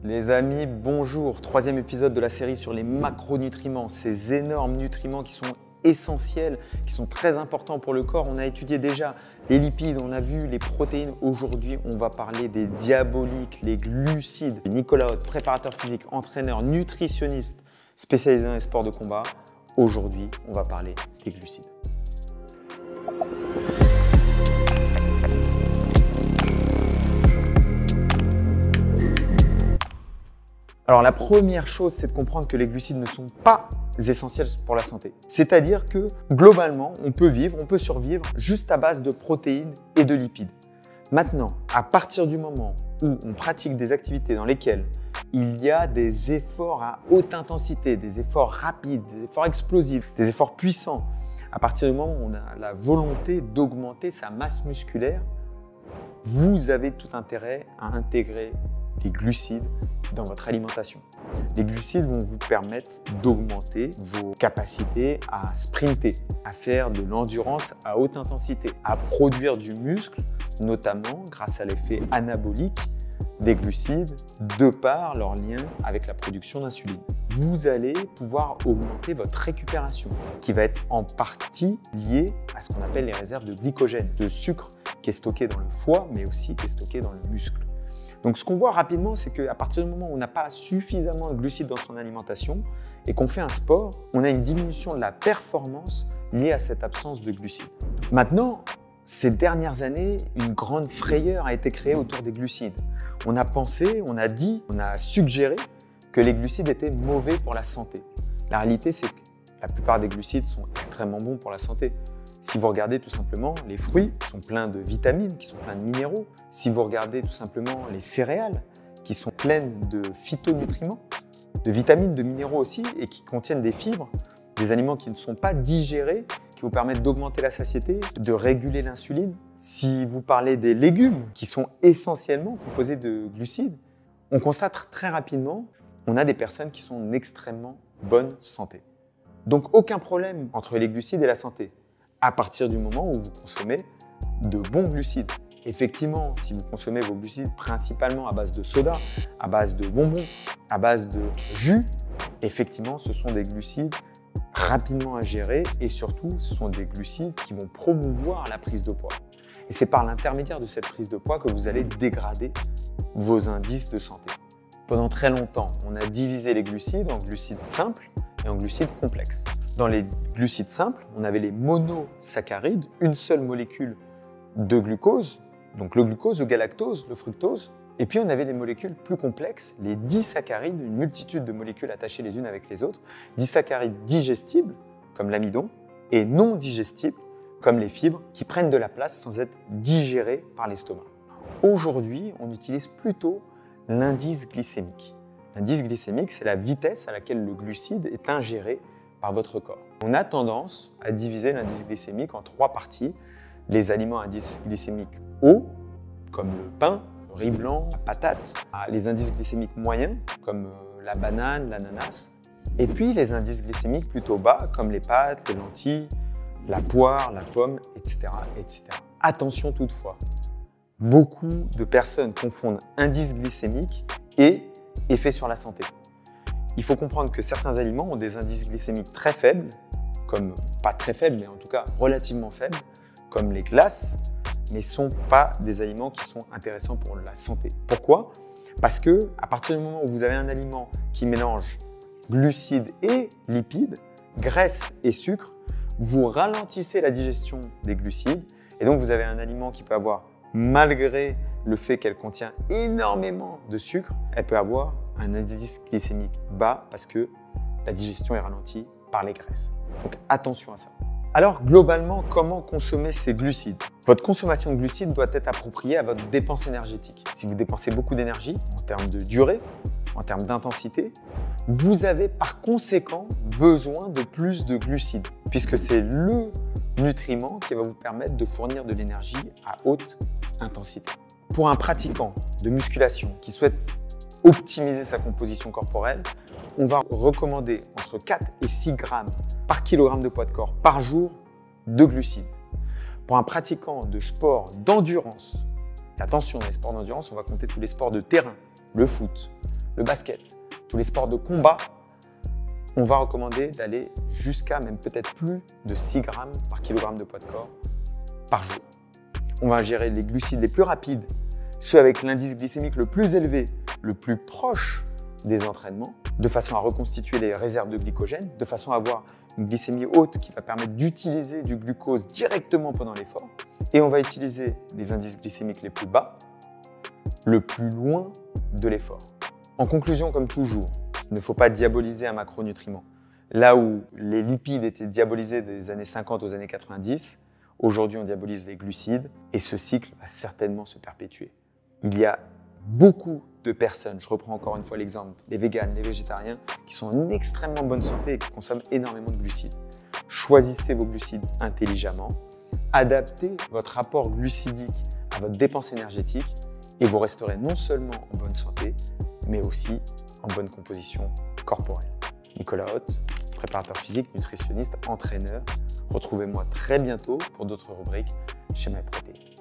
Les amis, bonjour. Troisième épisode de la série sur les macronutriments, ces énormes nutriments qui sont essentiels, qui sont très importants pour le corps. On a étudié déjà les lipides, on a vu les protéines. Aujourd'hui, on va parler des diaboliques, les glucides. Nicolas Haute, préparateur physique, entraîneur, nutritionniste, spécialisé dans les sports de combat. Aujourd'hui, on va parler des glucides. Alors la première chose, c'est de comprendre que les glucides ne sont pas essentiels pour la santé. C'est-à-dire que globalement, on peut survivre juste à base de protéines et de lipides. Maintenant, à partir du moment où on pratique des activités dans lesquelles il y a des efforts à haute intensité, des efforts rapides, des efforts explosifs, des efforts puissants, à partir du moment où on a la volonté d'augmenter sa masse musculaire, vous avez tout intérêt à intégrer les glucides dans votre alimentation. Les glucides vont vous permettre d'augmenter vos capacités à sprinter, à faire de l'endurance à haute intensité, à produire du muscle, notamment grâce à l'effet anabolique des glucides, de par leur lien avec la production d'insuline. Vous allez pouvoir augmenter votre récupération, qui va être en partie liée à ce qu'on appelle les réserves de glycogène, de sucre qui est stocké dans le foie, mais aussi qui est stocké dans le muscle. Donc ce qu'on voit rapidement, c'est qu'à partir du moment où on n'a pas suffisamment de glucides dans son alimentation et qu'on fait un sport, on a une diminution de la performance liée à cette absence de glucides. Maintenant, ces dernières années, une grande frayeur a été créée autour des glucides. On a pensé, on a dit, on a suggéré que les glucides étaient mauvais pour la santé. La réalité, c'est que la plupart des glucides sont extrêmement bons pour la santé. Si vous regardez tout simplement les fruits qui sont pleins de vitamines, qui sont pleins de minéraux, si vous regardez tout simplement les céréales qui sont pleines de phytonutriments, de vitamines, de minéraux aussi et qui contiennent des fibres, des aliments qui ne sont pas digérés, qui vous permettent d'augmenter la satiété, de réguler l'insuline. Si vous parlez des légumes qui sont essentiellement composés de glucides, on constate très rapidement qu'on a des personnes qui sont en extrêmement bonne santé. Donc aucun problème entre les glucides et la santé, à partir du moment où vous consommez de bons glucides. Effectivement, si vous consommez vos glucides principalement à base de soda, à base de bonbons, à base de jus, effectivement, ce sont des glucides rapidement à gérer et surtout, ce sont des glucides qui vont promouvoir la prise de poids. Et c'est par l'intermédiaire de cette prise de poids que vous allez dégrader vos indices de santé. Pendant très longtemps, on a divisé les glucides en glucides simples et en glucides complexes. Dans les glucides simples, on avait les monosaccharides, une seule molécule de glucose, donc le glucose, le galactose, le fructose. Et puis on avait les molécules plus complexes, les disaccharides, une multitude de molécules attachées les unes avec les autres, disaccharides digestibles, comme l'amidon, et non digestibles, comme les fibres, qui prennent de la place sans être digérées par l'estomac. Aujourd'hui, on utilise plutôt l'indice glycémique. L'indice glycémique, c'est la vitesse à laquelle le glucide est ingéré par votre corps. On a tendance à diviser l'indice glycémique en trois parties. Les aliments à indice glycémique haut, comme le pain, le riz blanc, la patate. Les indices glycémiques moyens, comme la banane, l'ananas. Et puis les indices glycémiques plutôt bas, comme les pâtes, les lentilles, la poire, la pomme, etc., etc. Attention toutefois, beaucoup de personnes confondent indice glycémique et effet sur la santé. Il faut comprendre que certains aliments ont des indices glycémiques très faibles, comme pas très faibles, mais en tout cas relativement faibles, comme les glaces, mais ne sont pas des aliments qui sont intéressants pour la santé. Pourquoi? Parce que à partir du moment où vous avez un aliment qui mélange glucides et lipides, graisse et sucre, vous ralentissez la digestion des glucides et donc vous avez un aliment qui peut avoir, malgré le fait qu'elle contient énormément de sucre, elle peut avoir un indice glycémique bas parce que la digestion est ralentie par les graisses. Donc attention à ça. Alors globalement, comment consommer ces glucides? Votre consommation de glucides doit être appropriée à votre dépense énergétique. Si vous dépensez beaucoup d'énergie en termes de durée, en termes d'intensité, vous avez par conséquent besoin de plus de glucides puisque c'est le nutriment qui va vous permettre de fournir de l'énergie à haute intensité. Pour un pratiquant de musculation qui souhaite optimiser sa composition corporelle, on va recommander entre 4 et 6 grammes par kilogramme de poids de corps par jour de glucides. Pour un pratiquant de sport d'endurance, attention, les sports d'endurance, on va compter tous les sports de terrain, le foot, le basket, tous les sports de combat, on va recommander d'aller jusqu'à même peut-être plus de 6 grammes par kilogramme de poids de corps par jour. On va ingérer les glucides les plus rapides, ceux avec l'indice glycémique le plus élevé, le plus proche des entraînements, de façon à reconstituer les réserves de glycogène, de façon à avoir une glycémie haute qui va permettre d'utiliser du glucose directement pendant l'effort. Et on va utiliser les indices glycémiques les plus bas, le plus loin de l'effort. En conclusion, comme toujours, il ne faut pas diaboliser un macronutriment. Là où les lipides étaient diabolisés des années 50 aux années 90, aujourd'hui on diabolise les glucides et ce cycle va certainement se perpétuer. Il y a beaucoup de personnes, je reprends encore une fois l'exemple, les véganes, les végétariens, qui sont en extrêmement bonne santé et qui consomment énormément de glucides. Choisissez vos glucides intelligemment, adaptez votre apport glucidique à votre dépense énergétique et vous resterez non seulement en bonne santé, mais aussi en bonne composition corporelle. Nicolas Hott, préparateur physique, nutritionniste, entraîneur. Retrouvez-moi très bientôt pour d'autres rubriques chez MyProtein.